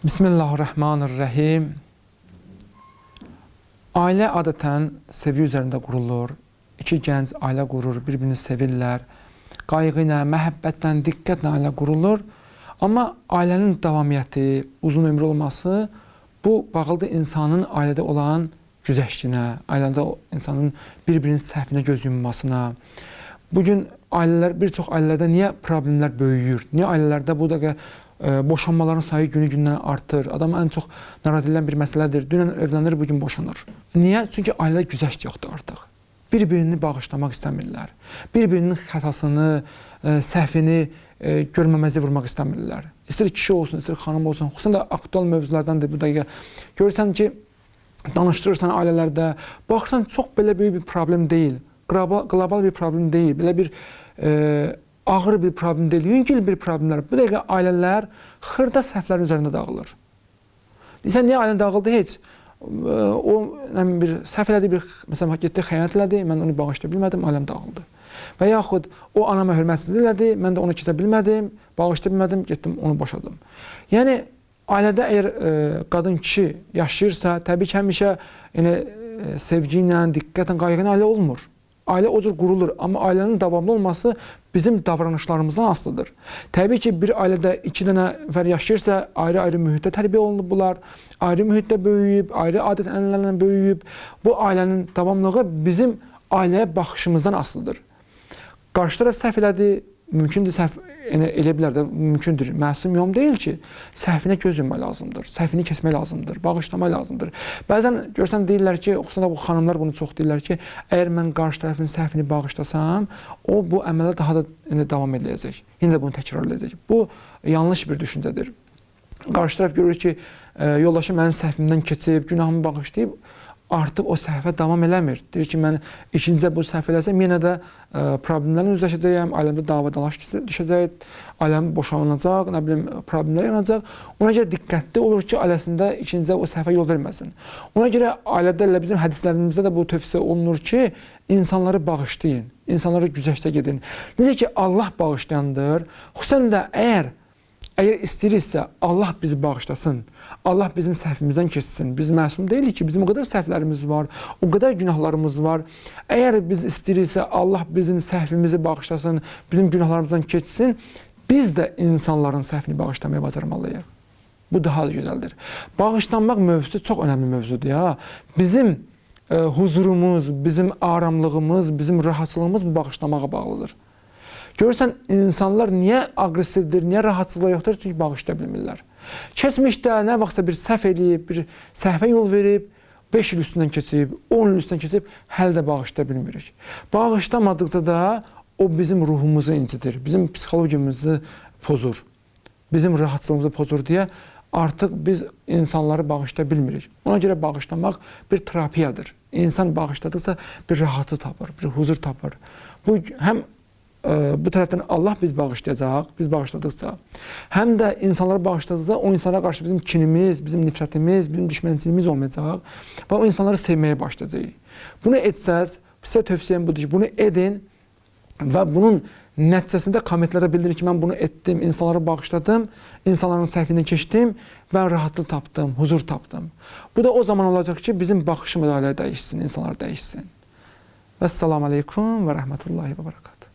Bismillahirrahmanirrahim. Ailə adətən sevgi üzərində qurulur. İki gənc ailə qurur, bir-birini sevirlər. Qayğı ilə, məhəbbətlə, diqqətlə ailə qurulur. Amma ailənin davamiyyəti, uzun ömrü olması bu bağlıdır insanın ailədə olan güzəştinə, ailədə insanın bir-birinin səhvinə göz yummasına. Bugün ailələr, bir çox ailələrdə niyə problemlər böyüyür? Niyə ailələrdə bu da boşanmaların sayı günü-gündən artır? Adamı ən çox narahat edən bir məsələdir. Dünən evlənir, bugün boşanır. Niyə? Çünki ailədə güzəşt yoxdur artıq. Bir-birini bağışlamaq istəmirlər. Bir-birinin xətasını, səhvini görməməzə vurmaq istəmirlər. İstər kişi olsun, istər xanım olsun. Xüsusən də aktual mövzulardandır bu dəqiqə. Görürsən ki, danışdırırsan ailələrdə, baxırsan çox belə böyük bir problem deyil. Qlobal bir problem deyil. Belə bir ağır bir problem deyil. Yüngül bir problemlər. Bu dəqiqə ailələr xırda səhvlər üzərində dağılır. Deyirsən, niyə ailə dağıldı? Heç. O bir səhv elədi, məsələn, getdi, xəyanət elədi, mən onu bağışlaya bilmədim, ailəm dağıldı. Və yaxud o anama hörmətsizlik elədi, mən də onu keçə bilmədim, bağışlaya bilmədim, getdim, onu boşadım. Yəni, ailədə əgər qadın kişi yaşayırsa, təbii ki, həmişə sevgi ilə, diqqətlə, qayğı ilə ailə olmur. Ailə o cür qurulur, amma ailənin davamlı olması bizim davranışlarımızdan asılıdır. Təbii ki, bir ailədə iki dənə nəfər yaşayırsa, ayrı-ayrı mühitdə tərbiyə olunublar, ayrı mühitdə böyüyüb, ayrı adət-ənənələrlə böyüyüb. Bu ailənin davamlılığı bizim ailəyə baxışımızdan asılıdır. Qarşı tərəf səhv elədi, mümkündür səhv elə bilər də, mümkündür. Məsum yom deyil ki, səhvinə göz yummaq lazımdır, səhvini kesmək lazımdır, bağışlamaq lazımdır. Bəzən görsən deyirlər ki, xüsusən də bu xanımlar bunu çox deyirlər ki, əgər mən qarşı tərəfin səhvini bağışlasam, o bu əmələ daha da davam edəcək. Yenə də bunu təkrar edəcək. Bu yanlış bir düşüncədir. Qarşı tərəf görür ki, yoldaşı mənim səhvimdən keçib, günahımı bağışlayıb, artıq o səhvə davam eləmir. Deyir ki, mən ikincə bu səhv eləsəm, yenə də problemlərlə üzləşəcəyəm, ailəmdə davadalaş düşəcək, ailəm boşanacaq, nə bilim, problemlər yanacaq. Ona görə diqqətli olur ki, ailəsində ikincə o səhvə yol verməsin. Ona görə ailədə, bizim hədislərimizdə də bu tövsiyə olunur ki, insanları bağışlayın, insanları güzəştə gedin. Necə ki, Allah bağışlayandır, xüsusən də əgər istəyirsə, Allah bizi bağışlasın, Allah bizim səhvimizdən keçsin. Biz məsum deyilik ki, bizim o qədər səhvlərimiz var, o qədər günahlarımız var. Əgər biz istəyirsə, Allah bizim səhvimizi bağışlasın, bizim günahlarımızdan keçsin, biz də insanların səhvini bağışlamaya bacarmalıyıq. Bu daha da gözəldir. Bağışlanmaq mövzusu çox önəmli mövzudur ya. Bizim huzurumuz, bizim aramlığımız, bizim rahatsızlığımız bu bağışlamağa bağlıdır. Görürsən, insanlar niyə aqressivdir, niyə rahatçılığa yoxdur? Çünki bağışlaya bilmirlər. Keçmişdə nə vaxtsa bir səhv eləyib, bir səhvə yol verib, 5 il üstündən keçib, 10 il üstündən keçib, hələ də bağışlaya bilmirik. Bağışlamadıqda da o bizim ruhumuzu incidir, bizim psixologiyamızı pozur, bizim rahatçılığımızı pozur deyə artıq biz insanları bağışlaya bilmirik. Ona görə bağışlamaq bir terapiyadır. İnsan bağışladıqsa bir rahatı tapır, bir huzur tapır. Bu həm bu tərəfdən Allah biz bağışlayacaq, biz bağışladıqca, həm də insanlara bağışladıqca o insanlara qarşı bizim kinimiz, bizim nifrətimiz, bizim düşmənçiliyimiz olmayacaq və o insanları sevməyə başlayacaq. Bunu etsəz, sizə tövsiyəm budur ki, bunu edin və bunun nəticəsində kommentlərə bildirin ki, mən bunu etdim, insanlara bağışladım, insanların səhvindən keçdim və rahatlıq tapdım, huzur tapdım. Bu da o zaman olacaq ki, bizim baxışımız ailəyə dəyişsin, insanlar dəyişsin. Vəssalamu aleykum və rəhmətullahi və barakatuhu.